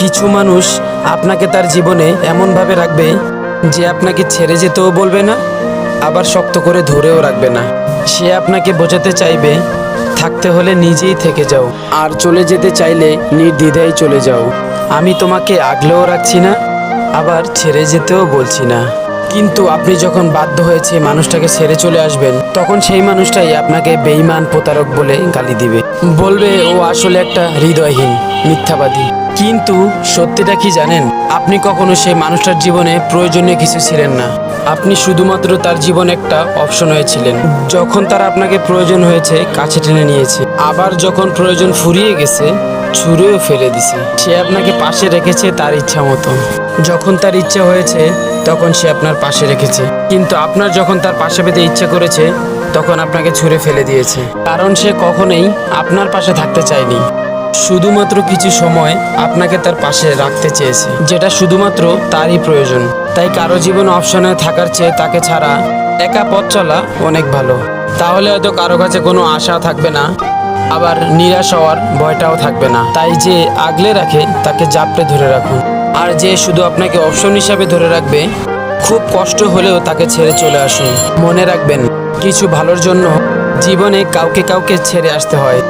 কিছু মানুষ আপনাকে তার জীবনে এমনভাবে রাখবে যে আপনাকে ছেড়ে যেতেও বলবে না, আবার শক্ত করে ধরেও রাখবে না। সে আপনাকে বোঝাতে চাইবে থাকতে হলে নিজেই থেকে যাও, আর চলে যেতে চাইলে নির্দ্বিধায় চলে যাও। আমি তোমাকে আগলেও রাখছি না, আবার ছেড়ে যেতেও বলছি না। কিন্তু আপনি যখন বাধ্য হয়েছে মানুষটাকে ছেড়ে চলে আসবেন, তখন সেই মানুষটাই আপনাকে বেঈমান, প্রতারক বলে গালি দিবে, বলবে ও আসলে একটা হৃদয়হীন মিথ্যাবাদী। কিন্তু সত্যিটা কি জানেন? আপনি কখনো সেই মানুষটার জীবনে প্রয়োজনীয় কিছু ছিলেন না। আপনি শুধুমাত্র তার জীবনে একটা অপশন হয়েছিলেন। যখন তার আপনাকে প্রয়োজন হয়েছে কাছে টেনে নিয়েছে, আবার যখন প্রয়োজন ফুরিয়ে গেছে ছুঁড়েও ফেলে দিছে। সে আপনাকে পাশে রেখেছে তার ইচ্ছা মতো। যখন তার ইচ্ছা হয়েছে তখন সে আপনার পাশে রেখেছে, কিন্তু আপনার যখন তার পাশে পেতে ইচ্ছা করেছে তখন আপনাকে ছুঁড়ে ফেলে দিয়েছে। কারণ সে কখনোই আপনার পাশে থাকতে চায়নি, শুধুমাত্র কিছু সময় আপনাকে তার পাশে রাখতে চেয়েছে, যেটা শুধুমাত্র তারই প্রয়োজন। তাই কারো জীবন অপশনে থাকার চেয়ে তাকে ছাড়া একা পথ চলা অনেক ভালো। তাহলে হয়তো কারো কাছে কোনো আশা থাকবে না, আবার নিরাশ হওয়ার ভয়টাও থাকবে না। তাই যে আগলে রাখে তাকে জাপটে ধরে রাখুন, আর যে শুধু আপনাকে অপশন হিসাবে ধরে রাখবে, খুব কষ্ট হলেও তাকে ছেড়ে চলে আসুন। মনে রাখবেন, কিছু ভালোর জন্য জীবনে কাউকে কাউকে ছেড়ে আসতে হয়।